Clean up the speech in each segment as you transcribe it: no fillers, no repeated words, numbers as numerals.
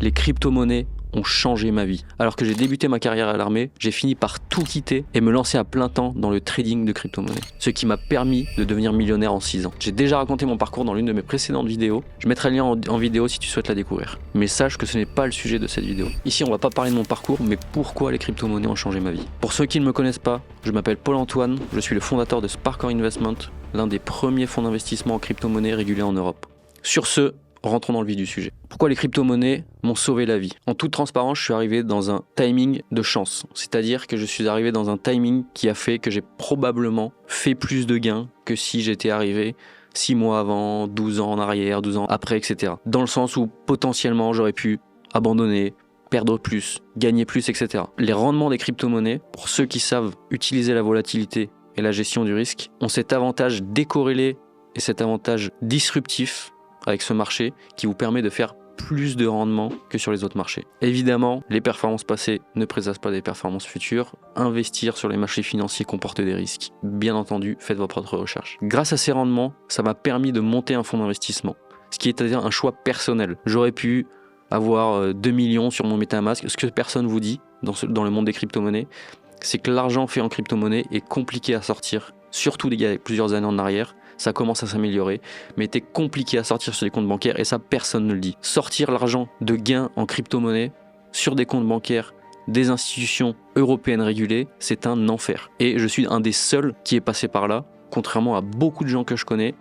les crypto-monnaies ont changé ma vie. Alors que j'ai débuté ma carrière à l'armée, j'ai fini par tout quitter et me lancer à plein temps dans le trading de crypto-monnaies. Ce qui m'a permis de devenir millionnaire en 6 ans. J'ai déjà raconté mon parcours dans l'une de mes précédentes vidéos. Je mettrai le lien en vidéo si tu souhaites la découvrir. Mais sache que ce n'est pas le sujet de cette vidéo. Ici, on va pas parler de mon parcours, mais pourquoi les crypto-monnaies ont changé ma vie. Pour ceux qui ne me connaissent pas, je m'appelle Paul-Antoine, je suis le fondateur de Sparkor Investment, l'un des premiers fonds d'investissement en crypto-monnaies régulés en Europe. Sur ce, rentrons dans le vif du sujet. Pourquoi les crypto-monnaies m'ont sauvé la vie? En toute transparence, je suis arrivé dans un timing de chance. C'est-à-dire que je suis arrivé dans un timing qui a fait que j'ai probablement fait plus de gains que si j'étais arrivé 6 mois avant, 12 ans en arrière, 12 ans après, etc. Dans le sens où potentiellement j'aurais pu abandonner, perdre plus, gagner plus, etc. Les rendements des crypto-monnaies, pour ceux qui savent utiliser la volatilité et la gestion du risque, ont cet avantage décorrélé et cet avantage disruptif avec ce marché qui vous permet de faire plus de rendement que sur les autres marchés. Évidemment, les performances passées ne présagent pas des performances futures. Investir sur les marchés financiers comporte des risques. Bien entendu, faites vos propres recherches. Grâce à ces rendements, ça m'a permis de monter un fonds d'investissement, ce qui est à dire un choix personnel. J'aurais pu avoir 2 millions sur mon MetaMask. Ce que personne vous dit dans le monde des crypto-monnaies, c'est que l'argent fait en crypto-monnaie est compliqué à sortir, surtout il y a plusieurs années en arrière. Ça commence à s'améliorer, mais était compliqué à sortir sur les comptes bancaires et ça, personne ne le dit. Sortir l'argent de gains en crypto-monnaie sur des comptes bancaires des institutions européennes régulées, c'est un enfer. Et je suis un des seuls qui est passé par là, contrairement à beaucoup de gens que je connais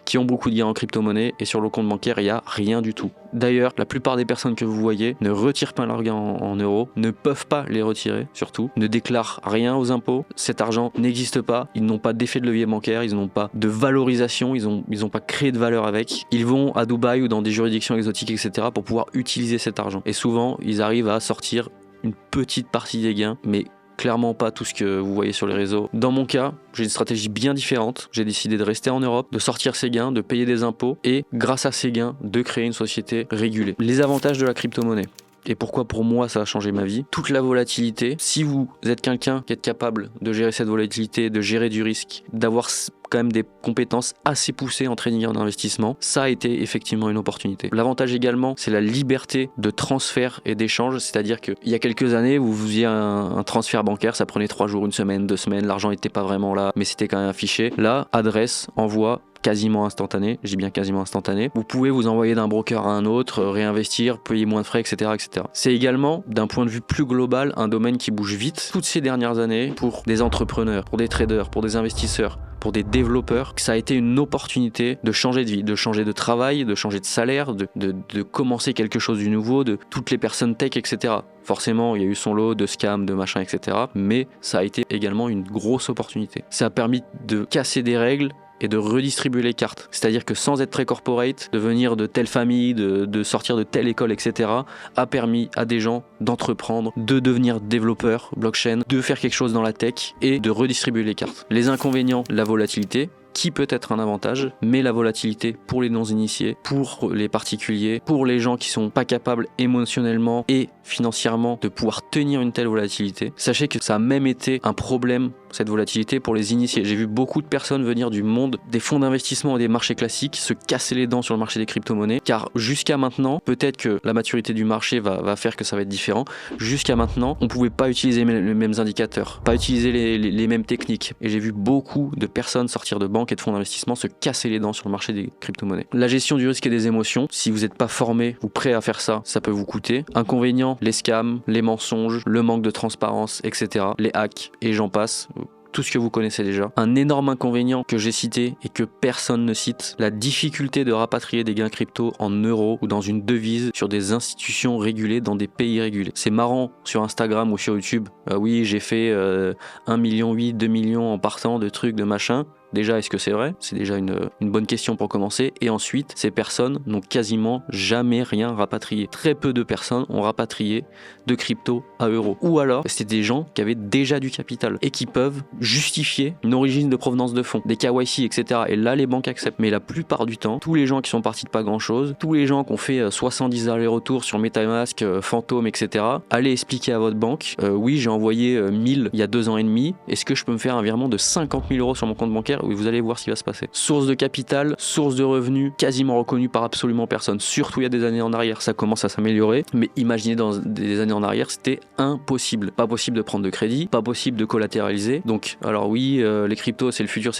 qui ont beaucoup de gains en crypto-monnaie et sur le compte bancaire, il n'y a rien du tout. D'ailleurs, la plupart des personnes que vous voyez ne retirent pas leurs gains en euros, ne peuvent pas les retirer surtout, ne déclarent rien aux impôts. Cet argent n'existe pas, ils n'ont pas d'effet de levier bancaire, ils n'ont pas de valorisation, ils n'ont pas créé de valeur avec. Ils vont à Dubaï ou dans des juridictions exotiques, etc. pour pouvoir utiliser cet argent. Et souvent, ils arrivent à sortir une petite partie des gains, mais clairement pas tout ce que vous voyez sur les réseaux. Dans mon cas, j'ai une stratégie bien différente. J'ai décidé de rester en Europe, de sortir ces gains, de payer des impôts et grâce à ces gains, de créer une société régulée. Les avantages de la crypto-monnaie. Et pourquoi pour moi ça a changé ma vie. Toute la volatilité, si vous êtes quelqu'un qui est capable de gérer cette volatilité, de gérer du risque, d'avoir quand même des compétences assez poussées en trading et en investissement, ça a été effectivement une opportunité. L'avantage également, c'est la liberté de transfert et d'échange, c'est-à-dire qu'il y a quelques années, vous faisiez un transfert bancaire, ça prenait 3 jours, 1 semaine, 2 semaines, l'argent n'était pas vraiment là, mais c'était quand même affiché. Là, adresse, envoi, quasiment instantané, je dis bien quasiment instantané. Vous pouvez vous envoyer d'un broker à un autre, réinvestir, payer moins de frais, etc., etc. C'est également, d'un point de vue plus global, un domaine qui bouge vite. Toutes ces dernières années, pour des entrepreneurs, pour des traders, pour des investisseurs, pour des développeurs, ça a été une opportunité de changer de vie, de changer de travail, de changer de salaire, de commencer quelque chose de nouveau, de toutes les personnes tech, etc. Forcément, il y a eu son lot de scams, de machins, etc. Mais ça a été également une grosse opportunité. Ça a permis de casser des règles et de redistribuer les cartes. C'est-à-dire que sans être très corporate, de venir de telle famille, de sortir de telle école, etc., a permis à des gens d'entreprendre, de devenir développeurs blockchain, de faire quelque chose dans la tech et de redistribuer les cartes. Les inconvénients, la volatilité, qui peut être un avantage, mais la volatilité pour les non-initiés, pour les particuliers, pour les gens qui sont pas capables émotionnellement et financièrement de pouvoir tenir une telle volatilité. Sachez que ça a même été un problème, cette volatilité, pour les initiés. J'ai vu beaucoup de personnes venir du monde des fonds d'investissement et des marchés classiques se casser les dents sur le marché des crypto-monnaies, car jusqu'à maintenant, peut-être que la maturité du marché va faire que ça va être différent, jusqu'à maintenant, on pouvait pas utiliser les mêmes indicateurs, pas utiliser les mêmes techniques. Et j'ai vu beaucoup de personnes sortir de banques et de fonds d'investissement se casser les dents sur le marché des crypto-monnaies. La gestion du risque et des émotions, si vous n'êtes pas formé ou prêt à faire ça, ça peut vous coûter. Inconvénients, les scams, les mensonges, le manque de transparence, etc. Les hacks, et j'en passe. Tout ce que vous connaissez déjà. Un énorme inconvénient que j'ai cité et que personne ne cite, la difficulté de rapatrier des gains crypto en euros ou dans une devise sur des institutions régulées dans des pays régulés. C'est marrant sur Instagram ou sur YouTube. Oui, j'ai fait 1,8 million, 2 millions en partant de trucs, de machin. Déjà, est-ce que c'est vrai? C'est déjà une bonne question pour commencer. Et ensuite, ces personnes n'ont quasiment jamais rien rapatrié. Très peu de personnes ont rapatrié de crypto à euros. Ou alors, c'était des gens qui avaient déjà du capital et qui peuvent justifier une origine de provenance de fonds, des KYC, etc. Et là, les banques acceptent. Mais la plupart du temps, tous les gens qui sont partis de pas grand-chose, tous les gens qui ont fait 70 allers-retours sur MetaMask, Fantôme, etc., allez expliquer à votre banque, oui, j'ai envoyé 1000 il y a 2 ans et demi, est-ce que je peux me faire un virement de 50 000 euros sur mon compte bancaire? et vous allez voir ce qui va se passer. Source de capital, source de revenus, quasiment reconnue par absolument personne. Surtout il y a des années en arrière, ça commence à s'améliorer, mais imaginez dans des années en arrière, c'était impossible. Pas possible de prendre de crédit, pas possible de collatéraliser. Donc, alors oui, les cryptos, c'est le futur,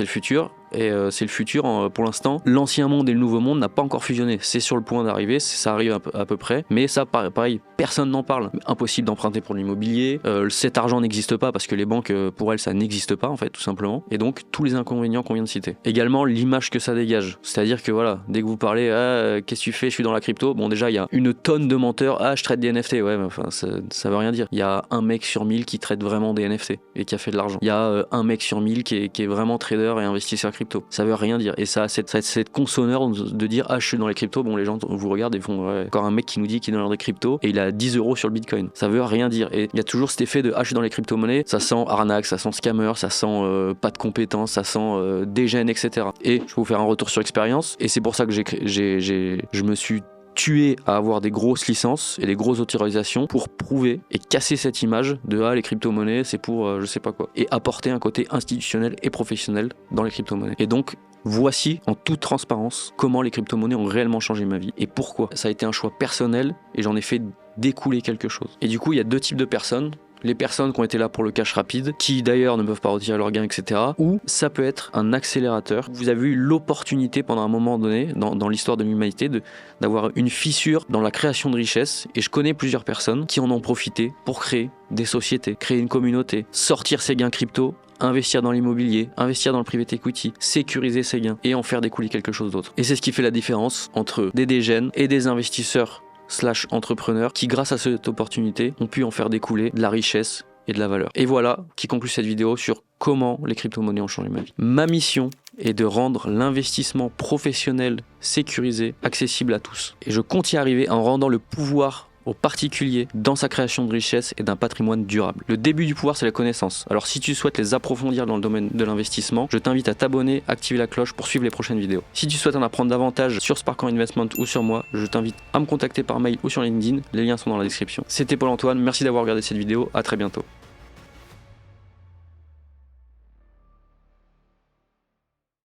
et c'est le futur pour l'instant. L'ancien monde et le nouveau monde n'a pas encore fusionné. C'est sur le point d'arriver, ça arrive à peu près, mais ça pareil, personne n'en parle. Impossible d'emprunter pour l'immobilier, cet argent n'existe pas parce que les banques, pour elles, ça n'existe pas en fait, tout simplement. Et donc tous les inconvénients qu'on vient de citer. Également l'image que ça dégage, c'est-à-dire que voilà, dès que vous parlez, qu'est-ce que tu fais, je suis dans la crypto, bon déjà il y a une tonne de menteurs, je traite des NFT, ouais, mais enfin ça veut rien dire. Il y a un mec sur 1000 qui traite vraiment des NFT et qui a fait de l'argent. Il y a un mec sur 1000 qui est vraiment trader et investisseur crypto. Ça veut rien dire. Et ça a cette consonneur de dire je suis dans les cryptos. Bon, les gens vous regardent et font encore un mec qui nous dit qu'il est dans les cryptos et il a 10 € sur le bitcoin. Ça veut rien dire. Et il y a toujours cet effet de je suis dans les crypto-monnaies. Ça sent arnaque, ça sent scammer, ça sent pas de compétences, ça sent dégène, etc. Et je vais vous faire un retour sur expérience. Et c'est pour ça que je me suis tué à avoir des grosses licences et des grosses autorisations pour prouver et casser cette image de les crypto-monnaies c'est pour je sais pas quoi, et apporter un côté institutionnel et professionnel dans les crypto-monnaies. Et donc voici en toute transparence comment les crypto-monnaies ont réellement changé ma vie et pourquoi. Ça a été un choix personnel et j'en ai fait découler quelque chose. Et du coup il y a deux types de personnes. Les personnes qui ont été là pour le cash rapide, qui d'ailleurs ne peuvent pas retirer leurs gains, etc. Ou ça peut être un accélérateur. Vous avez eu l'opportunité pendant un moment donné, dans l'histoire de l'humanité, d'avoir une fissure dans la création de richesse. Et je connais plusieurs personnes qui en ont profité pour créer des sociétés, créer une communauté, sortir ses gains crypto, investir dans l'immobilier, investir dans le private equity, sécuriser ses gains et en faire découler quelque chose d'autre. Et c'est ce qui fait la différence entre des dégènes et des investisseurs / entrepreneurs qui, grâce à cette opportunité, ont pu en faire découler de la richesse et de la valeur. Et voilà qui conclut cette vidéo sur comment les crypto-monnaies ont changé ma vie. Ma mission est de rendre l'investissement professionnel, sécurisé, accessible à tous. Et je compte y arriver en rendant le pouvoir aux particuliers dans sa création de richesse et d'un patrimoine durable. Le début du pouvoir, c'est la connaissance. Alors si tu souhaites les approfondir dans le domaine de l'investissement, je t'invite à t'abonner, activer la cloche pour suivre les prochaines vidéos. Si tu souhaites en apprendre davantage sur Sparkcoin Investment ou sur moi, je t'invite à me contacter par mail ou sur LinkedIn, les liens sont dans la description. C'était Paul-Antoine, merci d'avoir regardé cette vidéo, à très bientôt.